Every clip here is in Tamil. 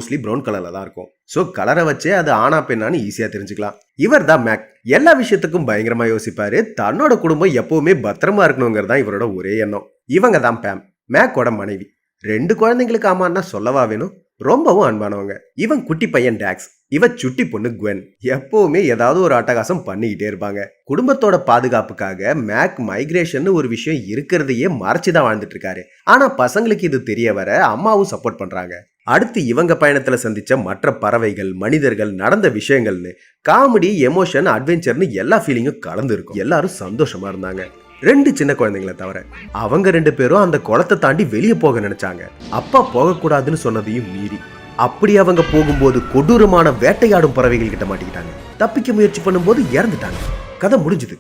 மோஸ்ட்லி ப்ரௌன் கலர்ல தான் இருக்கும். சோ கலரை வச்சே அது ஆனா பெண்ணான்னு ஈஸியா தெரிஞ்சுக்கலாம். இவர் தான் மேக். எல்லா விஷயத்துக்கும் பயங்கரமா யோசிப்பாரு. தன்னோட குடும்பம் எப்பவுமே பத்திரமா இருக்கணுங்கிறது தான் இவரோட ஒரே எண்ணம். இவங்க தான் பேம், மேக்கோட மனைவி. 2 குழந்தைங்களுக்கு ஆமான்னா சொல்லவா வேணும். ரொம்பவும் அன்பானவங்க. இவன் குட்டி பையன் டாக்ஸ், இவ சுட்டி பொண்ணு குவென். எப்பவுமே ஏதாவது ஒரு அட்டகாசம் பண்ணிக்கிட்டே இருப்பாங்க. குடும்பத்தோட பாதுகாப்புக்காக மேக் மைக்ரேஷன் ஒரு விஷயம் இருக்கிறதையே மறைச்சுதான் வாழ்ந்துட்டு இருக்காரு. ஆனா பசங்களுக்கு இது தெரிய வர அம்மாவும் சப்போர்ட் பண்றாங்க. அடுத்து இவங்க பயணத்துல சந்திச்ச மற்ற பறவைகள், மனிதர்கள், நடந்த விஷயங்கள்னு காமெடி, எமோஷன், அட்வென்ச்சர்னு எல்லா ஃபீலிங்கும் கலந்து இருக்கும். எல்லாரும் சந்தோஷமா இருந்தாங்க. 2 சின்ன குழந்தைங்களை தவிர. அவங்க 2 பேரும் அந்த குளத்தை தாண்டி வெளியே போக நினைச்சாங்க. அப்பா போகக்கூடாதுன்னு சொன்னதையும் மீறி அப்படி அவங்க போகும்போது கொடூரமான வேட்டையாடும் பறவைகள் கிட்ட மாட்டிக்கிட்டாங்க. தப்பிக்க முயற்சி பண்ணும்போது இறந்துட்டாங்க. கதை முடிஞ்சுது.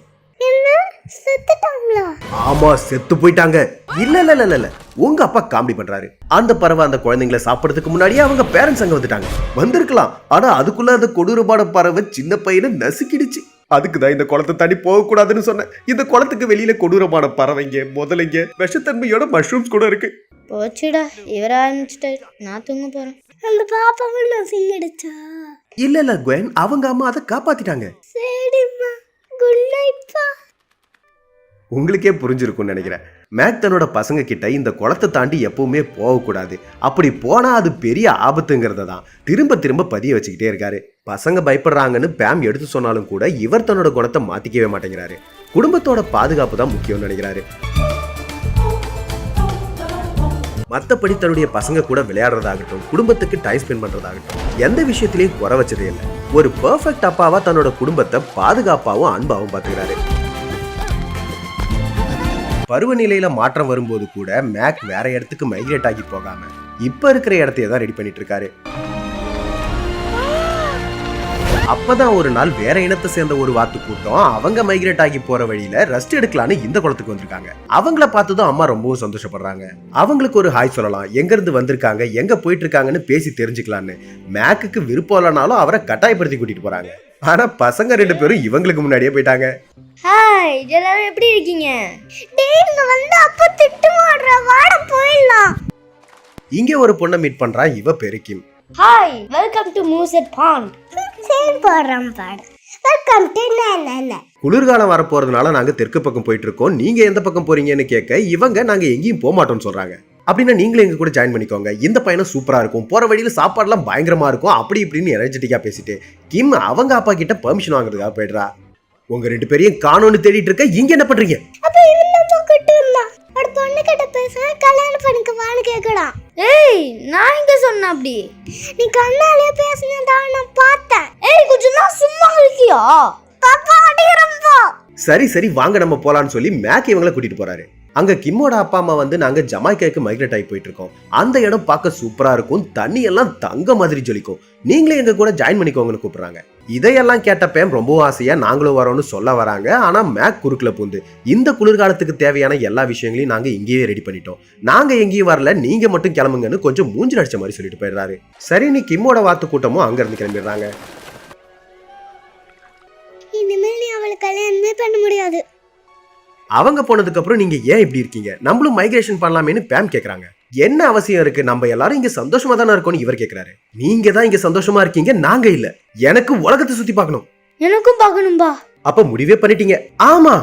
ஆமா, செத்து போயிட்டாங்க. இல்ல இல்ல இல்ல இல்ல, உங்க அப்பா காமெடி பண்றாரு. அந்த பறவை அந்த குழந்தைங்களை சாப்பிடறதுக்கு முன்னாடியே அவங்க பேரண்ட்ஸ் அங்க வந்துட்டாங்க. வந்திருக்கலாம், ஆனா அதுக்குள்ள அந்த கொடூரமான பறவை சின்ன பையனை நசுக்கிடுச்சு. அதுக்குதான் இந்த குளத்தை தாண்டி போக கூடாதுன்னு சொன்னேன். இந்த குளத்துக்கு வெளியில கொடூரமான பறவைங்க, முதலைங்க, விஷத்தன்மையோட மஷ்ரூம்ஸ் கூட இருக்கு. போச்சுடா, இவர ஆரம்பிச்சிட்டாரு. நான் தூங்க போறேன். அந்த பாப்பாவை நசுங்கிடுச்சா? இல்ல இல்ல குவென், அவங்க அம்மா அதை காப்பாத்திட்டாங்க. சரிம்மா, குட் நைட் பா. உங்களுக்கே புரிஞ்சிருக்கும்னு நினைக்கிறேன். மேக் தன்னோட பசங்க கிட்ட இந்த குளத்தை தாண்டி எப்பவுமே போகக்கூடாது, அப்படி போனா அது பெரிய ஆபத்துங்கிறத தான் திரும்ப திரும்ப பதிய வச்சுக்கிட்டே இருக்காரு. பசங்க பயப்படுறாங்கன்னு பேம் எடுத்து சொன்னாலும் கூட இவர் தன்னோட குணத்தை மாத்திக்கவே மாட்டேங்கிறாரு. குடும்பத்தோட பாதுகாப்பு தான் முக்கியம்னு நினைக்கிறாரு. மற்றபடி தன்னுடைய பசங்க கூட விளையாடுறதாகட்டும், குடும்பத்துக்கு டைம் ஸ்பெண்ட் பண்றதாகட்டும், எந்த விஷயத்திலையும் குறை வச்சதே இல்லை. ஒரு பெர்ஃபெக்ட் அப்பாவா தன்னோட குடும்பத்தை பாதுகாப்பாவும் அன்பாவும் பார்த்துக்கிறாரு. பருவநிலையில மாற்றம் வரும்போது கூட மேக் வேற இடத்துக்கு மைக்ரேட் ஆகி போகாம இப்ப இருக்கிற இடத்தையே தான் ரெடி பண்ணிட்டு இருக்காரு. அப்பதான் ஒரு நாள் வேற இனத்தை சேர்ந்த ஒரு வாத்து கூட்டம் அவங்க மைக்ரேட் ஆகி போற வழியில ரெஸ்ட் எடுக்கலான்னு இந்த குளத்துக்கு வந்திருக்காங்க. அவங்கள பார்த்ததும் அம்மா ரொம்பவும் சந்தோஷப்படுறாங்க. அவங்களுக்கு ஒரு ஹாய் சொல்லலாம், எங்க இருந்து வந்திருக்காங்க, எங்க போயிட்டு இருக்காங்கன்னு பேசி தெரிஞ்சுக்கலான்னு. மேக்குக்கு விருப்பம் இல்லைனாலும் அவரை கட்டாயப்படுத்தி கூட்டிட்டு போறாங்க. ஆனா பசங்க 2 பேரும் இவங்களுக்கு முன்னாடியே போயிட்டாங்க. ஹாய், எல்லாரும் எப்படி இருக்கீங்க? டேய், இங்க வந்து அப்ப திட்டுவாடா, வாட போயிடலாம். இங்க ஒரு பொண்ணை மீட் பண்றா. இவ பேரு கிம். ஹாய், வெல்கம் டு மூசட் பாண்ட். சரி போறோம் பாடு. வெல்கம் டு நானா. குளிர்காலம் வர போறதுனால நாங்க தெற்கு பக்கம் போயிட்டு இருக்கோம், நீங்க எந்த பக்கம் போறீங்கன்னு கேட்க இவங்க நாங்க எங்கேயும் போக மாட்டோம்னு சொல்றாங்க. அப்படின்னா நீங்களும் எங்க கூட ஜாயின் பண்ணிக்கோங்க, இந்த பயணம் சூப்பரா இருக்கும், போற வழியில சாப்பாடுலாம் பயங்கரமா இருக்கும், அப்படி இப்படின்னு எனர்ஜெட்டிக்கா பேசிட்டு கிம் அவங்க அப்பா கிட்ட பெர்மிஷன் வாங்குறதுக்காக போயிடுறா. உங்க 2 பேரையும் காணோன்னு தேடிட்டு இருக்க, இங்க என்ன பண்றீங்க? அப்ப இவன் பக்கத்து வந்தா ஒரு பொண்ணு கிட்ட பேச கல்யாணம் பண்ணிக்க வான்னு கேக்குறான். ஏய், நான் எங்க சொன்ன அப்படி? நீ கண்ணாலே பேசினதா நான் பார்த்தேன். ஏய், கொஞ்சம் நான் சும்மா இருக்கியா? பாப்பா அடிக்கிறப்பா. சரி சரி வாங்க நம்ம போலான்னு சொல்லி மேக் இவங்களை கூட்டிட்டு போறாரு. அங்க கிம்மோட அப்பா அம்மா வந்து நாங்க ஜமாய்க்காக்கு மைக்ரேட் ஆகி போயிட்டு இருக்கோம். அந்த இடம் பார்க்க சூப்பரா இருக்கும், தண்ணி எல்லாம் தங்க மாதிரி ஜொலிக்கும், நீங்களே எங்க கூட ஜாயின் பண்ணிக்கோங்கன்னு கூப்பிடுறாங்க. இதையெல்லாம் கேட்ட பேம் ரொம்பவும் ஆசையா நாங்களும் வரோம்னு சொல்ல வராங்க. ஆனா மேக் குறுக்குல பூந்து இந்த குளிர்காலத்துக்கு தேவையான எல்லா விஷயங்களையும் நாங்க இங்கேயே ரெடி பண்ணிட்டோம், நாங்க எங்கேயும் வரல, நீங்க மட்டும் கிளம்புங்கன்னு கொஞ்சம் மூஞ்சில் அடிச்ச மாதிரி சொல்லிட்டு போயிடுறாரு. சரி, நீ கிம்மோட வாத்து கூட்டமும் அங்க இருந்து கிளம்பிடுறாங்க. இனிமேல் நீ அவளை கல்யாணமே பண்ண முடியாது. அவங்க போனதுக்கு அப்புறம் நீங்க ஏன் இப்படி இருக்கீங்க, நம்மளும் மைக்ரேஷன் பண்ணலாமேன்னு பேம் கேக்குறாங்க. என்ன அவசியம் இருக்கு, நம்ம எல்லாரும் இங்க சந்தோஷமா தானே இருக்கோம்னு இவர் கேக்குறாரு. நீங்க தான் இங்க சந்தோஷமா இருக்கீங்க, நாங்க இல்ல. எனக்கு உலகத்தை சுத்தி பார்க்கணும். எனக்கும் பார்க்கணும்பா. அப்ப முடிவே பண்ணிட்டீங்க? ஆமா.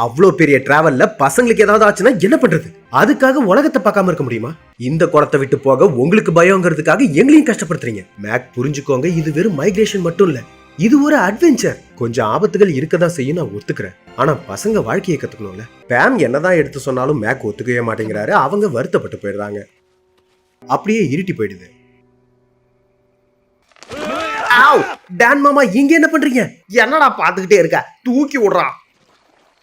அவ்வளவு பெரிய டிராவல்ல பசங்களுக்கு ஏதாவது ஆச்சுன்னா என்ன பண்றது? அதுக்காக உலகத்தை பார்க்காம இருக்க முடியுமா? இந்த குளத்தை விட்டு போக உங்களுக்கு பயங்கிறதுக்காக எங்களையும் கஷ்டப்படுத்துறீங்க. மேக் புரிஞ்சுக்கோங்க, இது வெறும் மைக்ரேஷன் மட்டும் இல்ல, இது ஒரு அட்வென்ச்சர். கொஞ்சம் ஆபத்துகள் இருக்கதான் செய்யும், நான் ஒத்துக்கிறேன். ஆனா பசங்க வாழ்க்கையை கத்துக்கணும்ல. பேம் என்னதான் எடுத்து சொன்னாலும் மேக் ஒத்துக்கவே மாட்டேங்கிறாரு. அவங்க வருத்தப்பட்டு போயிடுறாங்க. அப்படியே இருட்டி போயிடுது. டான் மாமா, இங்க என்ன பண்றீங்க? என்னடா பாத்துக்கிட்டே இருக்க, தூக்கி விடுறா.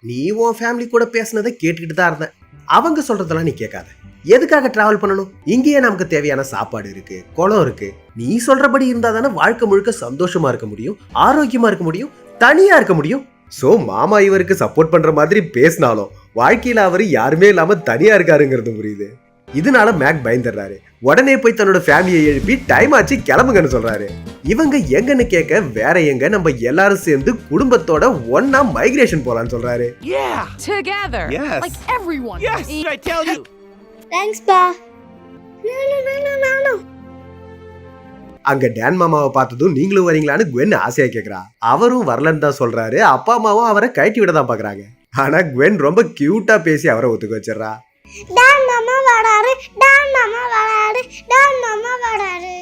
நீ உன் ஃபேமிலி கூட பேசினதை கேட்டுக்கிட்டு தான் இருந்தேன். அவங்க சொல்றதெல்லாம் நீ கேட்காத. எதுக்காக டிராவல் பண்ணணும்? இங்கேயே நமக்கு தேவையான சாப்பாடு இருக்கு, குளம் இருக்கு. நீ சொல்றபடி இருந்தா தானே வாழ்க்கை முழுக்க சந்தோஷமா இருக்க முடியும், ஆரோக்கியமா இருக்க முடியும், தனியா இருக்க முடியும். சோ மாமா இவருக்கு சப்போர்ட் பண்ற மாதிரி பேசினாலும் வாழ்க்கையில அவரு யாருமே இல்லாம தனியா இருக்காருங்கிறது புரியுது. இதனால மேக் பயந்துடுறாரு. உடனே போய் தன்னோட ஃபேமிலியை எழுப்பி டைம் ஆச்சு கிளம்புங்கன்னு சொல்றாரு. இவங்க எங்கன்னு கேட்க வேற எங்க, நம்ம எல்லாரும் சேர்ந்து குடும்பத்தோட ஒன்னா மைக்ரேஷன் போலான்னு சொல்றாரு. தேங்க்ஸ் பா. அங்க டான் மாமாவை பார்த்ததும் நீங்களும் வரீங்களான்னு குவென் ஆசையா கேக்குறா. அவரும் வரலன்னு தான் சொல்றாரு. அப்பா அம்மாவும் அவரை கழட்டி விட தான் பாக்குறாங்க. ஆனா குவென் ரொம்ப கியூட்டா பேசி அவரை ஒத்துக்க வச்சிடறா. டான் மாமா வராரு, டான் மாமா வராரு, டான் மாமா வராரு.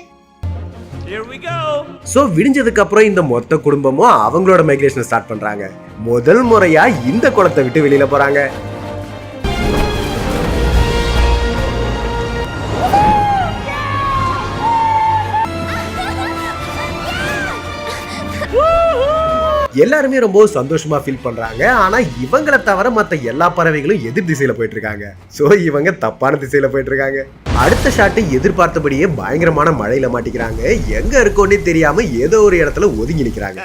சோ விடிஞ்சதுக்கு அப்புறம் இந்த மொத்த குடும்பமும் அவங்களோட மைக்ரேஷன் ஸ்டார்ட் பண்றாங்க. முதல் முறையா இந்த குளத்தை விட்டு வெளியில போறாங்க. எல்லாருமே ரொம்ப சந்தோஷமா ஃபீல் பண்றாங்க. ஆனா இவங்களை தவிர மத்த எல்லா பறவைகளும் எதிர் திசையில போயிட்டு இருக்காங்க. சோ இவங்க தப்பான திசையில போயிட்டு இருக்காங்க. அடுத்த ஷாட் எதிர்பார்த்தபடியே பயங்கரமான மழையில மாட்டிக்கிறாங்க. எங்க இருக்கோன்னே தெரியாம ஏதோ ஒரு இடத்துல ஒதுங்கி நிக்கிறாங்க.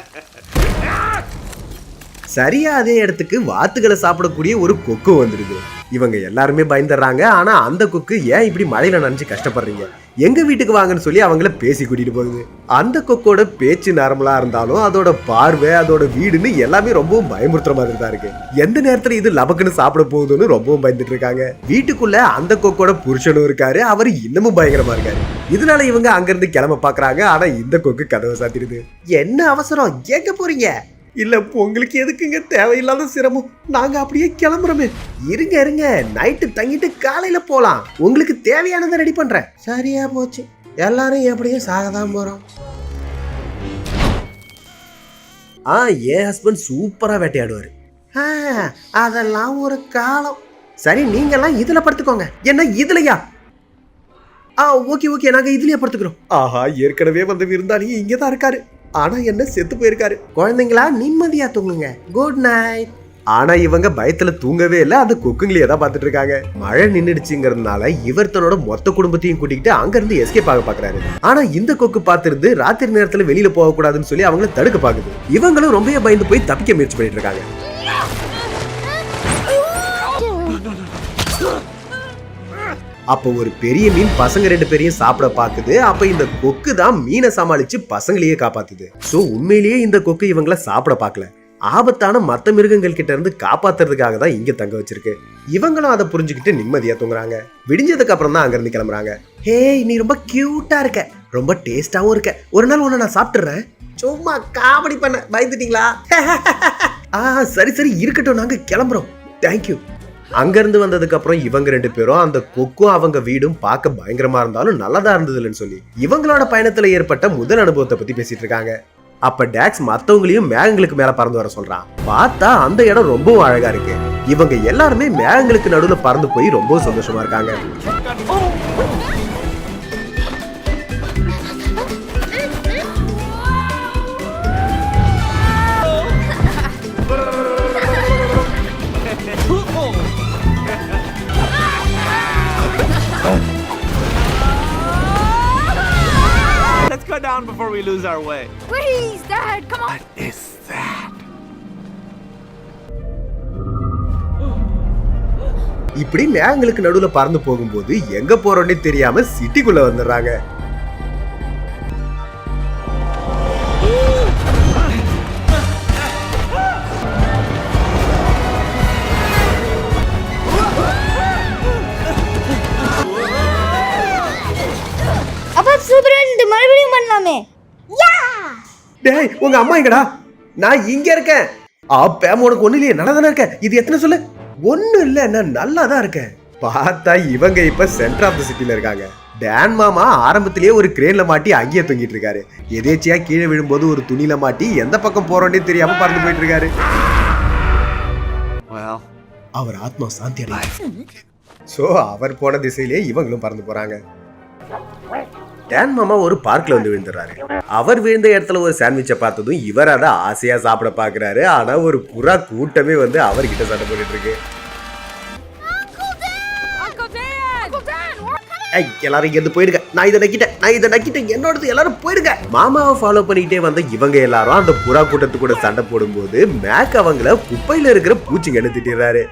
சரியா அதே இடத்துக்கு வாத்துகளை சாப்பிடக்கூடிய ஒரு கொக்கு வந்துருது. இவங்க எல்லாருமே பயந்துடுறாங்க. ஆனா அந்த கொக்கு ஏன் இப்படி மழையில நனைஞ்சு கஷ்டப்படுறீங்க, எங்க வீட்டுக்கு வாங்கன்னு சொல்லி அவங்கள பேசி கூட்டிட்டு போகுது. அந்த கொக்கோட பேச்சு நார்மலா இருந்தாலும் அதோட பார்வை, அதோட வீடுன்னு எல்லாமே ரொம்பவும் பயமுறுத்துற மாதிரி தான் இருக்கு. எந்த நேரத்துல இது லபக்குன்னு சாப்பிட போகுதுன்னு ரொம்பவும் பயந்துட்டு இருக்காங்க. வீட்டுக்குள்ள அந்த கொக்கோட புருஷனும் இருக்காரு. அவரு இன்னமும் பயங்கரமா இருக்காரு. இதனால இவங்க அங்க இருந்து கிளம்ப பாக்குறாங்க. ஆனா இந்த கொக்கு கதவை சாத்திடுது. என்ன அவசரம், எங்க போறீங்க? இல்ல உங்களுக்கு எதுக்குங்க தேவையில்லாத சிரமம், நாங்க அப்படியே கிளம்புறோமே. இருங்க இருங்க, நைட்டு தங்கிட்டு காலையில போலாம், உங்களுக்கு தேவையானதை ரெடி பண்றேன். சரியா போச்சு, எல்லாரும் எப்படியே சாகதான் போறோம். என் ஹஸ்பண்ட் சூப்பரா வேட்டையாடுவாரு. அதெல்லாம் ஒரு காலம். சரி நீங்க எல்லாம் இதுல படுத்துக்கோங்க. என்ன இதுலயா? ஓகே நாங்க இதுலயே படுத்துக்கிறோம். ஆஹா, ஏற்கனவே வந்த விருந்தாளி இங்கதான் இருக்காரு. ஆனா என்ன செத்து போயிருக்காரு. குழந்தைங்களா நிம்மதியா தூங்குங்க, குட் நைட். ஆனா இவங்க பயத்துல தூங்கவே இல்ல. அந்த கொக்குங்களே தான் பாத்துட்டு இருக்காங்க. மழை நின்னுடுச்சுங்கிறதுனால இவர் தன்னோட மொத்த குடும்பத்தையும் கூட்டிக்கிட்டு அங்க இருந்து எஸ்கேப் ஆக பாக்குறாரு. ஆனா இந்த கொக்கு பாத்துருந்து ராத்திரி நேரத்துல வெளியில போக கூடாதுன்னு சொல்லி அவங்கள தடுக்க பாக்குது. இவங்களும் ரொம்ப பயந்து போய் தப்பிக்க முயற்சி பண்ணிட்டு இருக்காங்க. அப்போ ஒரு பெரிய மீன் பசங்க 2 பேரையும் சாப்பிட பாக்குது. அப்ப இந்த கொக்கு தான் மீனை சமாளிச்சு பசங்களையே காப்பாத்துது. சோ உண்மையிலேயே இந்த கொக்கு இவங்கள சாப்பிட பாக்கல, ஆபத்தான மத்த மிருகங்கள் கிட்ட இருந்து காப்பாத்துறதுக்காக தான் இங்க தங்க வச்சிருக்கு. இவங்களும் அதை புரிஞ்சுக்கிட்டு நிம்மதியா தூங்குறாங்க. விடிஞ்சதுக்கு அப்புறம் தான் அங்க இருந்து கிளம்புறாங்க. ஹேய், நீ ரொம்ப கியூட்டா இருக்க, ரொம்ப டேஸ்டாவும் இருக்க, ஒரு நாள் உன்னை நான் சாப்பிட்டுறேன். சும்மா காமெடி பண்ண, பயந்துட்டீங்களா? சரி இருக்கட்டும், நாங்க கிளம்புறோம், தேங்க்யூ. அங்க இருந்து வந்ததுக்கு அப்புறம் இவங்க 2 பேரும் அந்த கொக்கும் அவங்க வீடும் பார்க்க பயங்கரமா இருந்தாலும் நல்லதா இருந்ததுன்னு சொல்லி இவங்களோட பயணத்துல ஏற்பட்ட முதல் அனுபவத்தை பத்தி பேசிட்டு இருக்காங்க. அப்ப டாக்ஸ் மத்தவங்களையும் மேகங்களுக்கு மேல பறந்து வர சொல்றான். பார்த்தா அந்த இடம் ரொம்பவும் அழகா இருக்கு. இவங்க எல்லாருமே மேகங்களுக்கு நடுவுல பறந்து போய் ரொம்ப சந்தோஷமா இருக்காங்க. Down before we lose our way. Please, Dad, come on. What is that? இப்படி மேகங்களுக்கு நடுவுல பறந்து போகும்போது எங்க போறோன்னே தெரியாம சிட்டிக்குள்ள வந்துடுறாங்க. சூப்பரா மறுபடியும் பண்ணலாமே. டேய், உங்க அம்மா எங்கடா? நான் இங்க இருக்கேன். பேம், உனக்கு ஒண்ணு இல்லையே, நல்லா தானே இருக்க. இது எத்தனை சொல்லு? ஒண்ணு இல்ல, நான் நல்லா தான் இருக்கேன். பார்த்தா இவங்க இப்ப சென்டர் ஆஃப் தி சிட்டில இருக்காங்க. டான் மாமா ஆரம்பத்திலேயே ஒரு கிரேன்ல மாட்டி அங்கேயே தொங்கிட்டு இருக்காரு. எதேச்சியா கீழே விழும்போது ஒரு துணியில மாட்டி எந்த பக்கம் போறோன்னே தெரியாம பறந்து போயிட்டு இருக்காரு. அவர் ஆத்மா சாந்தி அடையும். சோ அவர் போன திசையிலேயே இவங்களும் பறந்து போறாங்க. டான் மாமா ஒரு பார்க்ல வந்து விழுந்துறாரு. அவர் விழுந்த இடத்துல ஒரு சாண்ட்விச்சை பார்த்ததும் இவர் அதை ஆசையா சாப்பிட பாக்குறாரு. ஆனா ஒரு புறா கூட்டமே வந்து அவர்கிட்ட சண்டை போட்டுட்டு இருக்கு. எல்லாரும் இங்க போயிடுங்க, நான் இதை நக்கிட்டேன், என்னோடது, எல்லாரும் போயிடுங்க. மாமாவை ஃபாலோ பண்ணிக்கிட்டே வந்த இவங்க எல்லாரும் அந்த புறா கூட்டத்து கூட சண்டை போடும்போது மேக் அவங்கள குப்பையில இருக்கிற பூச்சிங்கன்னு திட்டிடுறாரு.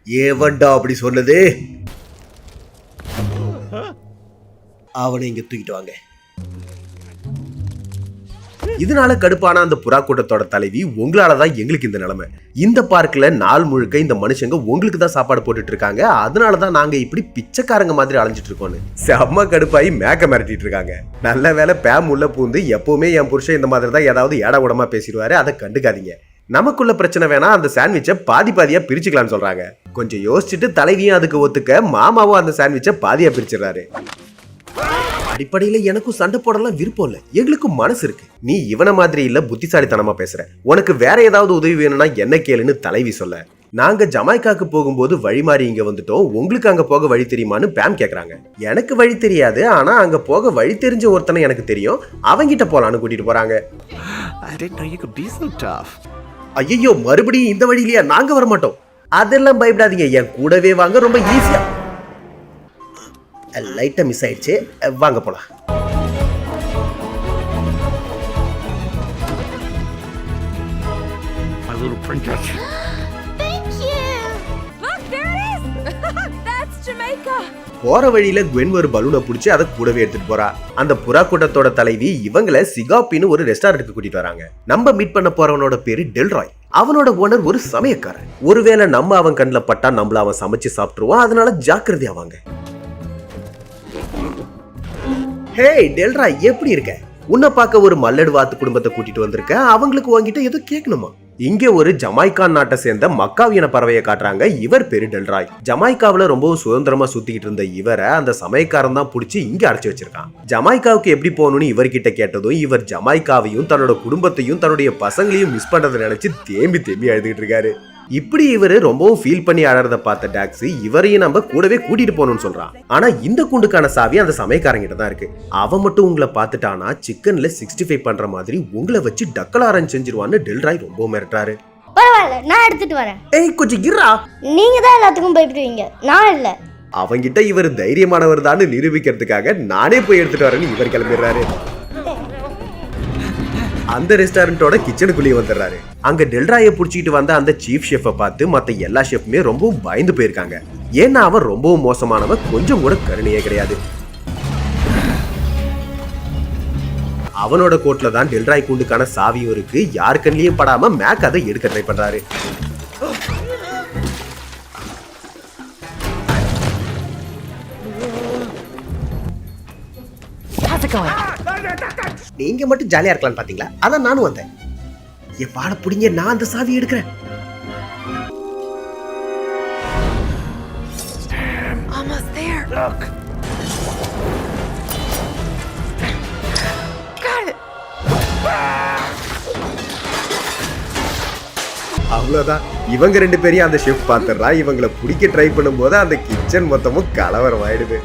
ஏவன்டா அப்படி சொன்னது? அவனை இங்க தூக்கிட்டு வாங்க. இதனால கடுப்பான அந்த புறா கூட்டத்தோட தலைவி, உங்களாலதான் எங்களுக்கு இந்த நிலைமை. இந்த பார்க்ல நாள் முழுக்க இந்த மனுஷங்க உங்களுக்கு தான் சாப்பாடு போட்டுட்டு இருக்காங்க, அதனாலதான் நாங்க இப்படி பிச்சைக்காரங்க மாதிரி அலைஞ்சிட்டு இருக்கோம்னு செம்ம கடுப்பாயி மேக்க மிரட்டிட்டு இருக்காங்க. நல்ல வேலை பேம் உள்ள பூந்து எப்பவுமே என் புருஷன் இந்த மாதிரி தான் ஏதாவது ஏடா உடமா பேசிடுவாரு, அதை கண்டுக்காதீங்க. நமக்குள்ள பிரச்சனை வேணா, அந்த சாண்ட்விச்சை பாதி பாதியா பிரிச்சுக்கலாம்னு சொல்றாங்க. கொஞ்சம் யோசிச்சுட்டு தலைவியும் அதுக்கு ஒத்துக்க, மாமாவும் அந்த சாண்ட்விச்சை பாதியா பிரிச்சிடறாரு. அடிப்படையில எனக்கும் சண்டை போடலாம் விருப்பம் இல்ல, எங்களுக்கும் மனசு இருக்கு. நீ இவன மாதிரி இல்ல, புத்திசாலித்தனமா பேசுற. உனக்கு வேற ஏதாவது உதவி வேணும்னா என்ன கேளுன்னு தலைவி சொல்ல, நாங்க ஜமைக்காக்கு போகும்போது வழி மாறி இங்க வந்துட்டோம், உங்களுக்கு அங்க போக வழி தெரியுமான்னு பேம் கேக்குறாங்க. எனக்கு வழி தெரியாது, ஆனா அங்க போக வழி தெரிஞ்ச ஒருத்தனை எனக்கு தெரியும், அவங்கிட்ட போலான்னு கூட்டிட்டு போறாங்க. I didn't know you could be so tough. ஐயோ, மறுபடியும் இந்த வழியிலயா? நாங்க வர மாட்டோம். அதெல்லாம் பயப்படாதீங்க, என் கூடவே வாங்க, ரொம்ப ஈஸியா. லைட்டா மிஸ் ஆயிடுச்சு, வாங்க போலாம். My little princess. Thank you. Look, there it is. That's Jamaica. போற வழியில குவென் ஒரு பலூனை பிடிச்சி அதை கூடவே எடுத்துட்டு போறா. அந்த புறா கூட்டத்தோட தலைவி இவங்களை சிகாப்பின்னு ஒரு ரெஸ்டாரண்ட்டுக்கு கூட்டிட்டு வராங்க. நம்ம மீட் பண்ண போறவனோட பேரு டெல்ராய். அவனோட ஓனர் ஒரு சமையக்காரன். ஒருவேளை நம்ம அவன் கண்ணில் பட்டா நம்மள அவன் சமைச்சு சாப்பிட்டுருவான், அதனால ஜாக்கிரதையாவாங்க. ஹே டெல்ராய், எப்படி இருக்க? உன்னை பார்க்க ஒரு மல்லடு வாத்து குடும்பத்தை கூட்டிட்டு வந்திருக்க, அவங்களுக்கு உன்கிட்ட ஏதோ கேட்கணுமா? இங்க ஒரு ஜமைக்கான் நாட்டை சேர்ந்த மக்காவியன பறவையை காட்டுறாங்க. இவர் பேரு டெல்ராய். ஜமைக்காவில ரொம்பவும் சுதந்திரமா சுத்திக்கிட்டு இருந்த இவரை அந்த சமயக்காரன் தான் புடிச்சு இங்க அடைச்சு வச்சிருக்கான். ஜமைக்காவுக்கு எப்படி போகணும்னு இவர்கிட்ட கேட்டதும் இவர் ஜமைக்காவையும் தன்னோட குடும்பத்தையும் தன்னுடைய பசங்களையும் மிஸ் பண்றதை நினைச்சு தேம்பி தேம்பி அழுதுகிட்டு இருக்காரு. இப்படி இவரு ரொம்பவும் ஃபீல் பண்ணி அழறத பார்த்த டாக்ஸி இவரையும் நம்ம கூடவே கூட்டிட்டு போகணும்னு சொல்றான். ஆனா இந்த குண்டுக்கான சாவி அந்த சமயக்காரங்கிட்ட தான் இருக்கு. அவன் மட்டும் உங்களை பார்த்துட்டானா சிக்கன்ல 65 பண்ற மாதிரி உங்களை வச்சு டக்கலாரன் செஞ்சிருவான்னு டெல்ராய் ரொம்ப மிரட்டாரு. பரவாயில்ல, நான் எடுத்துட்டு வரேன். ஏய் கொஞ்சம் இருடா. நீங்க தான் எல்லாத்துக்கும் பயப்படுவீங்க, நான் இல்ல. அவங்கிட்ட இவர் தைரியமானவர் தான் நிரூபிக்கிறதுக்காக நானே போய் எடுத்துட்டு வரேன்னு இவர் கிளம்பிடுறாரு. அந்த ரெஸ்டாரண்டோட கிச்சனுக்குள்ளேயே வந்துடுறாரு. அங்க டெல்ராயை புடிச்சிட்டு வந்த அந்த சீஃப் ஷெஃபை பார்த்து மத்த எல்லா ஷெஃப்மே ரொம்பவும் பயந்து போயிருக்காங்க. ஏன்னா அவன் ரொம்பவும் மோசமானவன், கொஞ்சம் கூட கருணையே கிடையாது. அவனோட கோட்ல தான் டெல்ராய் கூண்டுக்கான சாவியும் இருக்கு. யார் கண்ணிலையும் படாம மேக் அதை எடுக்க ட்ரை பண்றாரு. How's it going? நீங்க மட்டும் ஜாலியா இருக்கலாம் பாத்தீங்களா, அதான் நானும் வந்தேன். என் பாட புடிங்க, நான் அந்த சாவி எடுக்கிறேன். Almost there. Look. Got it. அவ்வளவுதான், இவங்க ரெண்டு பேரையும் அந்த ஷெஃப் பாத்துறா. இவங்களை பிடிக்க ட்ரை பண்ணும் போது அந்த கிச்சன் மொத்தமும் கலவரம் ஆயிடுது.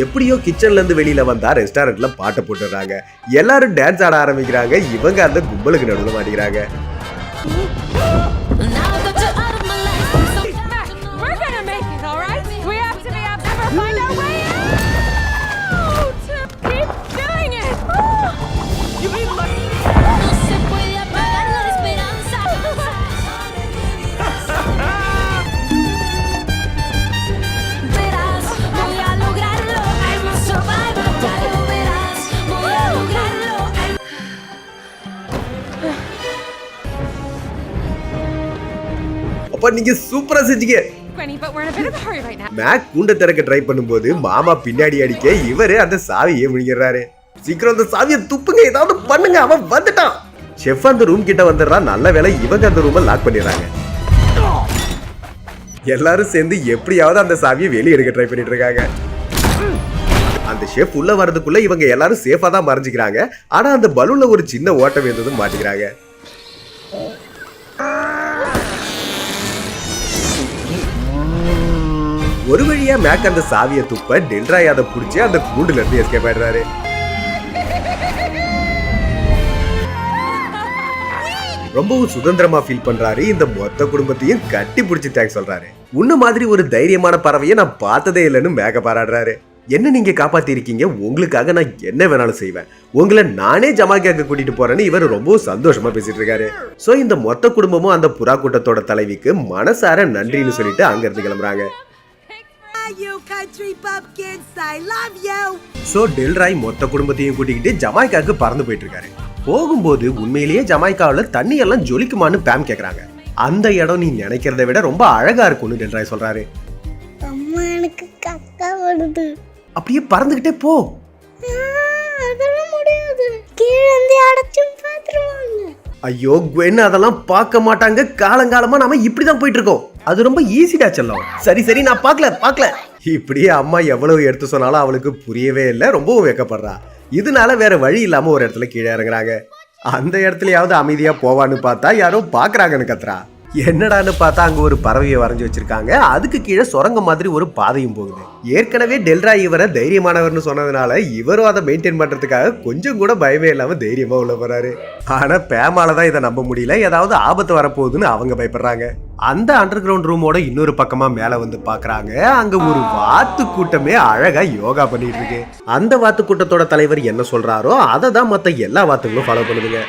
எப்படியோ கிச்சன்ல இருந்து வெளியில வந்தா ரெஸ்டாரண்ட்ல பாட்டை போட்டுறாங்க. எல்லாரும் டான்ஸ் ஆட ஆரம்பிக்கிறாங்க. இவங்க அந்த கும்பலுக்கு நடுவுல மாட்டிக்கிறாங்க. We're gonna make it, all right? We have to be able to find our way out. Keep doing it. You mean like... No se puede apagar la esperanza. Verás, voy a lograrlo. I'm a survivor, ya lo verás. Voy a lograrlo. அப்ப நீங்க சூப்பரா செஞ்சீங்க. Granny, but we're in a bit of a hurry right now. Mac கூண்ட திறக்க ட்ரை பண்ணும்போது மாமா பின்னாடி அடிக்க இவரு அந்த சாவியை முழுங்கிடுறாரு. சீக்கிரம் அந்த சாவியை துப்புங்க, ஏதாவது பண்ணுங்க, அவன் வந்துட்டான். ஷெஃப் அந்த ரூம் கிட்ட வந்துடுறான். நல்ல வேளை இவங்க அந்த ரூமை லாக் பண்ணிடுறாங்க. எல்லாரும் சேர்ந்து எப்படியாவது அந்த சாவியை வெளியே எடுக்க ட்ரை பண்ணிட்டு இருக்காங்க. அந்த ஷெஃப் உள்ள வரதுக்குள்ள இவங்க எல்லாரும் சேஃபா தான் மறைஞ்சிக்கிறாங்க. ஆனா அந்த பலூன்ல ஒரு சின்ன ஓட்டம் இருந்ததும் மாட்டிக்கிறாங்க. ஒரு வழியா மேக் அந்த சாவியை துப்ப டெல்ராய் அதை புடிச்சு அந்த கூண்டுல இருந்து எஸ்கேப் ஆயிடுறாரு. ரொம்பவும் சுதந்திரமா ஃபீல் பண்றாரு. இந்த மொத்த குடும்பத்தையும் கட்டி பிடிச்சி தேங்க்ஸ் சொல்றாரு. உன்ன மாதிரி ஒரு தைரியமான பறவையை நான் பார்த்ததே இல்லைன்னு மேக பாராடுறாரு. என்ன நீங்க காப்பாத்தி இருக்கீங்க, உங்களுக்காக நான் என்ன வேணாலும் செய்வேன், உங்களை நானே ஜமாக்காக கூட்டிட்டு போறேன்னு இவர் ரொம்ப சந்தோஷமா பேசிட்டு இருக்காரு. சோ இந்த மொத்த குடும்பமும் அந்த புறா கூட்டத்தோட தலைவிக்கு மனசார நன்றின்னு சொல்லிட்டு அங்க இருந்து கிளம்புறாங்க. you country pumpkins. I love you. So Delroy மொத்த குடும்பத்தையும் கூட்டிக்கிட்டு ஜமைக்காக்கு பறந்து போயிட்டு இருக்காரு. போகும்போது உண்மையிலேயே ஜமைக்காவுல தண்ணி எல்லாம் ஜொலிக்குமான்னு பேம் கேக்குறாங்க. அந்த இடம் நீ நினைக்கிறத விட ரொம்ப அழகா இருக்கும்னு டெல்ராய் சொல்றாரு. அம்மா எனக்கு கக்கா வருது. அப்படியே பறந்துகிட்டே போ. அதெல்லாம் முடியாது. கீழே இருந்து அடைச்சும் பாத்துருவாங்க. ஐயோ குவென் அதெல்லாம் பார்க்க மாட்டாங்க. காலங்காலமா நாம இப்படிதான் போயிட்டு இருக்கோம். அது ரொம்ப ஈஸிடா செல்லம். சரி நான் பார்க்கல. இப்படியே அம்மா எவ்வளவு எடுத்து சொன்னாலும் அவளுக்கு புரியவே இல்லை. ரொம்பவும் வெக்கப்படுறா. இதனால வேற வழி இல்லாம ஒரு இடத்துல கீழே இறங்குறாங்க. அந்த இடத்துலயாவது அமைதியா போவான்னு பார்த்தா யாரோ பாக்குறாங்கன்னு கத்துறா. என்னடான்னு பார்த்தா அங்க ஒரு பறவையை வரைஞ்சு வச்சிருக்காங்க. அதுக்கு கீழே சுரங்க மாதிரி ஒரு பாதையும் போகுது. ஏற்கனவே டெல்ராய் இவரை தைரியமானவர்னு சொன்னதுனால இவரும் அதை மெயின்டைன் பண்றதுக்காக கொஞ்சம் கூட பயமே இல்லாம தைரியமா உள்ள போறாரு. ஆனா பேமாலதான் இதை நம்ப முடியல. ஏதாவது ஆபத்து வரப்போகுதுன்னு அவங்க பயப்படுறாங்க. அந்த அண்டர் கிரவுண்ட் ரூமோட இன்னொரு பக்கமா மேல வந்து பாக்குறாங்க. அங்க ஒரு வாத்து கூட்டமே அழகா யோகா பண்ணிட்டு இருக்கு. அந்த வாத்து கூட்டத்தோட தலைவர் என்ன சொல்றாரோ அதை தான் மத்த எல்லா வாத்துகளும் ஃபாலோ பண்ணுதுங்க.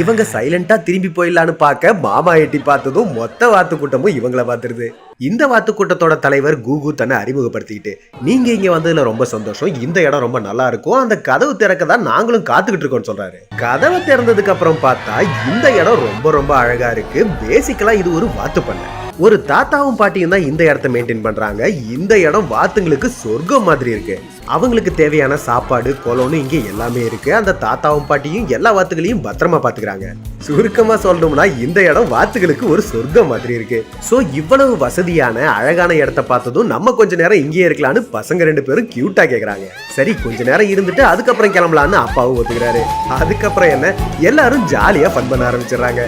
இவங்க சைலண்டா திரும்பி போயிடலான்னு பார்க்க மாமா எட்டி பார்த்ததும் மொத்த வாத்து கூட்டமும் இவங்கள பார்த்துருது. இந்த வாத்து கூட்டத்தோட தலைவர் கூகு தன்னை அறிமுகப்படுத்திக்கிட்டு, நீங்க இங்க வந்ததுல ரொம்ப சந்தோஷம். இந்த இடம் ரொம்ப நல்லா இருக்கும். அந்த கதவு திறக்க தான் நாங்களும் காத்துக்கிட்டு இருக்கோம்னு சொல்றாரு. கதவை திறந்ததுக்கு அப்புறம் பார்த்தா இந்த இடம் ரொம்ப அழகா இருக்கு. பேசிக்கலா இது ஒரு வாத்து பண்ணை. ஒரு தாத்தாவும் பாட்டியும் தான் இந்த இடத்த மெயின்டைன் பண்றாங்க. இந்த இடம் வாத்துங்களுக்கு சொர்க்கம் மாதிரி இருக்கு. அவங்களுக்கு தேவையான சாப்பாடு கொலோன்னு இங்க எல்லாமே இருக்கு. அந்த தாத்தாவும் பாட்டியும் எல்லா வாத்துகளையும் பத்திரமா பாத்துக்கிறாங்க. சுருக்கமா சொல்லணும்னா இந்த இடம் வாத்துகளுக்கு ஒரு சொர்க்கம் மாதிரி இருக்கு. சோ இவ்வளவு வசதியான அழகான இடத்த பார்த்ததும் நம்ம கொஞ்ச நேரம் இங்கேயே இருக்கலாம்னு பசங்க 2 பேரும் கியூட்டா கேக்குறாங்க. சரி கொஞ்ச நேரம் இருந்துட்டு அதுக்கப்புறம் கிளம்பலான்னு அப்பாவும் ஒத்துக்கிறாரு. அதுக்கப்புறம் என்ன எல்லாரும் ஜாலியா ஃபன் பண்ண ஆரம்பிச்சிடுறாங்க.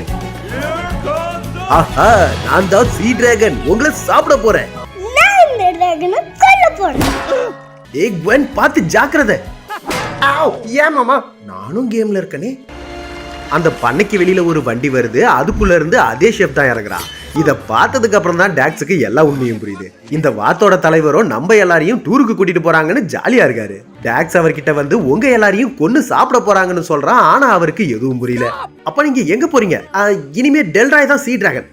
ஆஹா நான் தான் சீ டிராகன். உங்களை சாப்பிட போறேன். நான் இந்த டிராகனை கொல்ல போறேன். ஏய் குவென் பாத்து ஜாக்கிரதை. ஏன் மாமா நானும் கேம்ல இருக்கனே. அந்த பண்ணைக்கு வெளியில ஒரு வண்டி வருது. அதுக்குள்ள இருந்து அதே ஷெஃப் தான் இறங்குறான். இத பார்த்ததுக்கு அப்புறம் தான் டாக்ஸுக்கு எல்லா உண்மையும் புரியுது. இந்த வாத்தோட தலைவரும் நம்ம எல்லாரையும் டூருக்கு கூட்டிட்டு போறாங்கன்னு ஜாலியா இருக்காரு. டாக்ஸ் அவர்கிட்ட வந்து உங்க எல்லாரையும் கொன்னு சாப்பிட போறாங்கன்னு சொல்றான். ஆனா அவருக்கு எதுவும் புரியல. அப்ப நீங்க எங்க போறீங்க? இனிமே டெல்ராய் தான் சீ டிராகன்.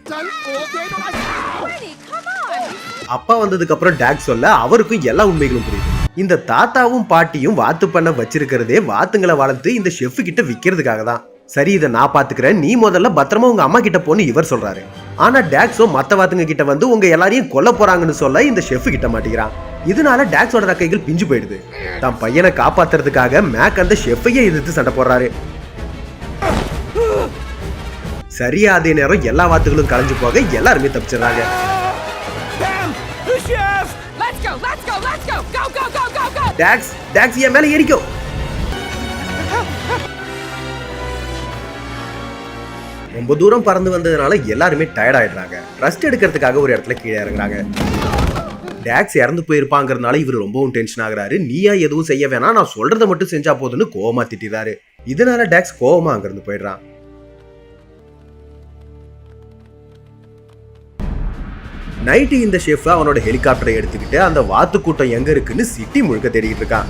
அப்பா வந்ததுக்கு அப்புறம் டாக்ஸ் சொல்ல அவருக்கும் எல்லா உண்மைகளும் புரியுது. இந்த தாத்தாவும் பாட்டியும் வாத்து பண்ண வச்சிருக்கிறதே வாத்துங்களை வளர்த்து இந்த ஷெஃப் கிட்ட விக்கிறதுக்காக தான். சரி இதை நான் பாத்துக்கிறேன். நீ முதல்ல பத்திரமா உங்க அம்மா கிட்ட போன்னு இவர் சொல்றாரு. ஆனா டாக்ஸோ மத்த வாத்துங்க கிட்ட வந்து உங்க எல்லாரையும் கொல்ல போறாங்கன்னு சொல்ல இந்த ஷெஃப் கிட்ட மாட்டிக்கிறான். இதனால டாக்ஸோட ரக்கைகள் பிஞ்சு போயிடுது. தான் பையனை காப்பாத்துறதுக்காக மேக் அந்த ஷெஃபையே எதிர்த்து சண்டை போடுறாரு. சரியா அதே நேரம் எல்லா வாத்துகளும் கலைஞ்சு போக எல்லாருமே தப்பிச்சிடறாங்க. டாக்ஸ் என் மேல ஏறிக்கோ. ரொம்ப தூரம் பறந்து வந்ததுனால எல்லாருமே டயர்ட் ஆயிடுறாங்க. ரெஸ்ட் எடுக்கிறதுக்காக ஒரு இடத்துல கீழே இறங்குறாங்க. டாக்ஸ் இறந்து போயிருப்பாங்கிறதுனால இவர் ரொம்பவும் டென்ஷன் ஆகுறாரு. நீயா எதுவும் செய்ய வேணாம், நான் சொல்றதை மட்டும் செஞ்சா போதுன்னு கோவமா திட்டிறாரு. இதனால டாக்ஸ் கோவமா அங்கிருந்து போயிடுறான். நைட்டு இந்த ஷெஃப் அவனோட ஹெலிகாப்டரை எடுத்துக்கிட்டு அந்த வாத்து கூட்டம் எங்க இருக்குன்னு சிட்டி முழுக்க தேடிட்டு இருக்கான்.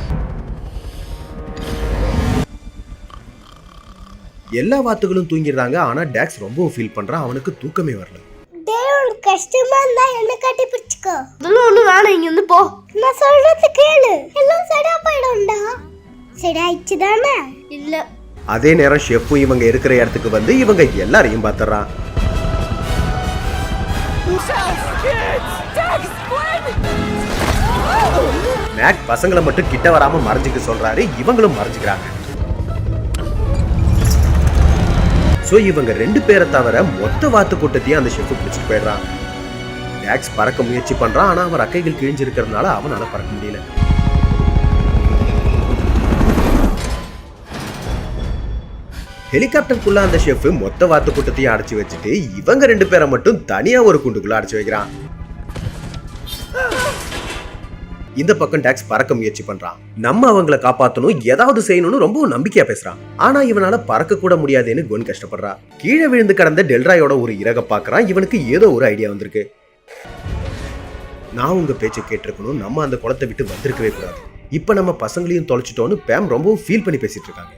எல்லா வாத்துகளும் தூங்கிடுறாங்க. ஆனா டாக்ஸ் ரொம்ப ஃபீல் பண்றான். அவனுக்கு தூக்கமே வரல. டேய் கஷ்டமா இருந்தா என்ன கட்டி பிடிச்சுக்கோ. அதெல்லாம் ஒண்ணு வேணாம், இங்க இருந்து போ. நான் சொல்றது கேளு. எல்லாம் சரியா போயிடும்டா. சரியாயிடுச்சு தானே? இல்ல. அதே நேரம் ஷெஃப்பும் இவங்க இருக்கிற இடத்துக்கு வந்து இவங்க எல்லாரையும் பாத்துறான். மேக் பசங்களை மட்டும் கிட்ட வராம மறைஞ்சுக்க சொல்றாரு. இவங்களும் மறைஞ்சுக்கிறாங்க. சோ இவங்க 2 பேரை தவிர மொத்த வாத்து கூட்டத்தையும் அந்த ஷெஃப் பிடிச்சிட்டு போயிடுறான். டாக்ஸ் பறக்க முயற்சி பண்றான். ஆனா அவன் ரக்கைகள் கிழிஞ்சிருக்கிறதுனால அவனால பறக்க முடியல. ஹெலிகாப்டருக்குள்ள அந்த ஷெஃப் மொத்த வாத்து கூட்டத்தையும் அடைச்சு வச்சுட்டு இவங்க 2 பேரை மட்டும் தனியா ஒரு குண்டுக்குள்ள அடைச்சு வைக்கிறான். இந்த பக்கம் டாக்ஸ் பறக்க முயற்சி பண்றான். நம்ம அவங்களை காப்பாத்தணும், ஏதாவது செய்யணும்னு ரொம்ப நம்பிக்கையா பேசுறான். ஆனா இவனால பறக்க கூட முடியாதுன்னு குவென் கஷ்டப்படுறா. கீழே விழுந்து கடந்த டெல்ராயோட ஒரு இறக பாக்குறான். இவனுக்கு ஏதோ ஒரு ஐடியா வந்திருக்கு. நான் உங்க பேச்சை கேட்டிருக்கணும், நம்ம அந்த குளத்தை விட்டு வந்திருக்கவே கூடாது. இப்ப நம்ம பசங்களையும் தொலைச்சிட்டோன்னு பேம் ரொம்பவும் ஃபீல் பண்ணி பேசிட்டு இருக்காங்க.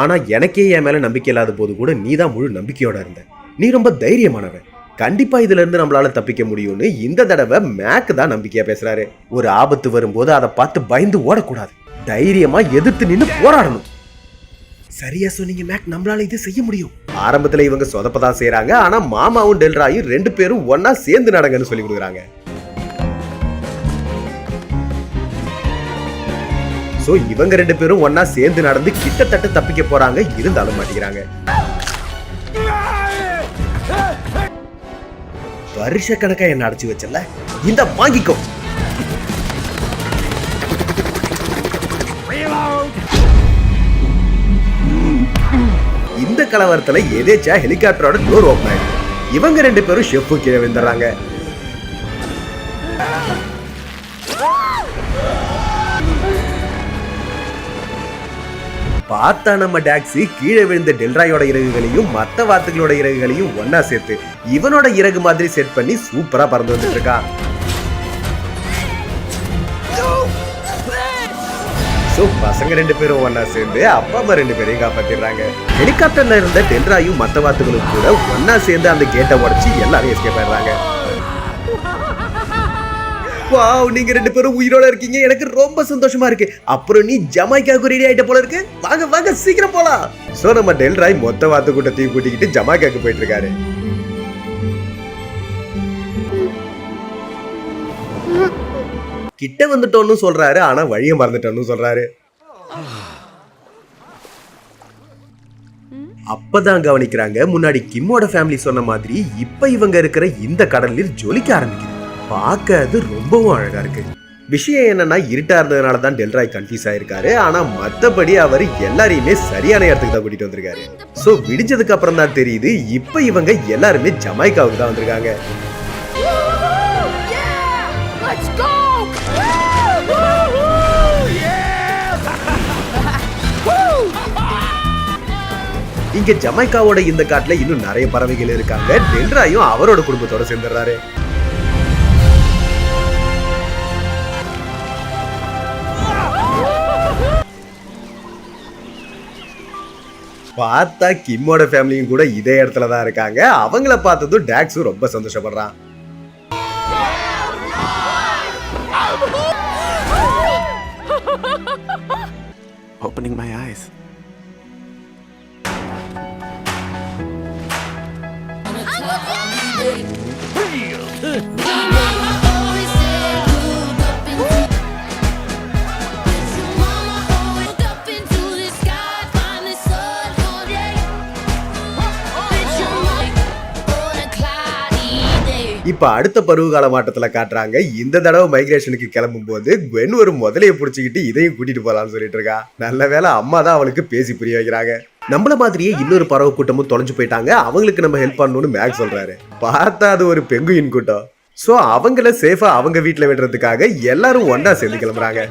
ஆனா எனக்கே என் மேல நம்பிக்கை இல்லாத போது கூட நீ தான் முழு நம்பிக்கையோட இருந்த. நீ ரொம்ப தைரியமானவன். கண்டிப்பா இதுல இருந்து நம்மளால தப்பிக்க முடியும்னு இந்த தடவை மேக் தான் நம்பிக்கையா பேசுறாரு. ஒரு ஆபத்து வரும்போது அதை பார்த்து பயந்து ஓடக்கூடாது, தைரியமா எதிர்த்து நின்னு போராடணும். சரியா சொன்னீங்க மேக், நம்மளால இது செய்ய முடியும். ஆரம்பத்துல இவங்க சொதப்பதான் செய்யறாங்க, ஆனா மாமாவும் டெல்ராயும் 2 பேரும் ஒன்னா சேர்ந்து நடங்கன்னு சொல்லி கொடுக்குறாங்க. சோ இவங்க 2 பேரும் ஒன்னா சேர்ந்து நடந்து கிட்டத்தட்ட தப்பிக்க போறாங்க, இருந்தாலும் மாட்டேங்கிறாங்க. வருஷக்கணக்கா என்ன அடைச்சு வச்சல, இந்த வாங்கிக்கோ. இந்த கலவரத்துல எதேச்சா ஹெலிகாப்டரோட டோர் ஓபன் ஆயிடுது. இவங்க 2 பேரும் ஷெஃப் கீழே விழுந்துறாங்க. பார்த்தா நம்ம டாக்ஸி கீழே விழுந்த டெல்ராயோட இறகுகளையும் மத்த வாத்துகளோட இறகுகளையும் ஒன்னா சேர்த்து இவனோட இறகு மாதிரி செட் பண்ணி சூப்பரா பறந்து வந்துட்டு இருக்கான். சோ பசங்க 2 பேரும் ஒன்னா சேர்ந்து அப்பா அம்மா 2 பேரையும் காப்பாத்திடுறாங்க. ஹெலிகாப்டர்ல இருந்த டெல்ராயும் மத்த வாத்துகளும் கூட ஒன்னா சேர்ந்து அந்த கேட்டை உடைச்சு எல்லாரும் எஸ்கேப் ஆயிடுறாங்க. வாவ், நீங்க 2 பேரும் உயிரோட இருக்கீங்க, எனக்கு ரொம்ப சந்தோஷமா இருக்கு. அப்புறம் நீ ஜமைக்காக்கு ரெடி ஆயிட்ட போல இருக்கு, வாங்க வாங்க சீக்கிரம் போலாம். சோ நம்ம டெல்ராய் மொத்த வாத்து கூட்டத்தையும் கூட்டிக்கிட்டு ஜமைக்காக்கு போயிட்டு இருக்காரு. கிட்ட வந்துட்டோம்னு சொல்றாரு, ஆனா வழிய மறந்துட்டோம்னு சொல்றாரு. அப்பதான் கவனிக்கிறாங்க, முன்னாடி கிம்மோட ஃபேமிலி சொன்ன மாதிரி இப்ப இவங்க இருக்கிற இந்த கடலில் ஜொலிக்க ஆரம்பிக்குது. பார்க்க அது ரொம்பவும் அழகா இருக்கு. விஷயம் என்னன்னா, இருட்டா இருந்ததுனால தான் டெல்ராய் கன்ஃபியூஸ் ஆயிருக்காரு, ஆனா மத்தபடி அவர் எல்லாரையுமே சரியான இடத்துக்கு தான் கூட்டிட்டு வந்திருக்காரு. சோ விடிஞ்சதுக்கு அப்புறம் தான் தெரியுது, இப்ப இவங்க எல்லாருமே ஜமைக்காவுக்கு தான் வந்திருக்காங்க. Let's go! இங்க ஜமைக்காவோட இந்த காட்டுல இன்னும் நிறைய பறவைகள் இருக்காங்க. டெல்ராயும் அவரோட குடும்பத்தோட சேர்ந்துடுறாரு. பார்த்தா கிம்மோட ஃபேமிலியும் கூட இதே இடத்துல தான் இருக்காங்க. அவங்கள பார்த்ததும் டாக்ஸும் ரொம்ப சந்தோஷப்படுறான். Opening my eyes. இப்ப அடுத்த பருவகால மாற்றத்துல காட்டுறாங்க. இந்த தடவை மைக்ரேஷனுக்கு கிளம்பும் போது குவென் ஒரு முதலையை புடிச்சுக்கிட்டு இதையும் கூட்டிட்டு போலாம்னு சொல்லிட்டு இருக்கா. நல்ல வேளை அம்மா தான் அவளுக்கு பேசி புரிய வைக்கிறாங்க. நம்மள மாதிரியே இன்னொரு பறவை கூட்டமும் தொலைஞ்சு போயிட்டாங்க, அவங்களுக்கு நம்ம ஹெல்ப் பண்ணணும்னு மேக் சொல்றாரு. பார்த்தா அது ஒரு பெங்குயின் கூட்டம். சோ அவங்கள சேஃபா அவங்க வீட்டுல விடுறதுக்காக எல்லாரும் ஒன்னா சேர்ந்து கிளம்புறாங்க.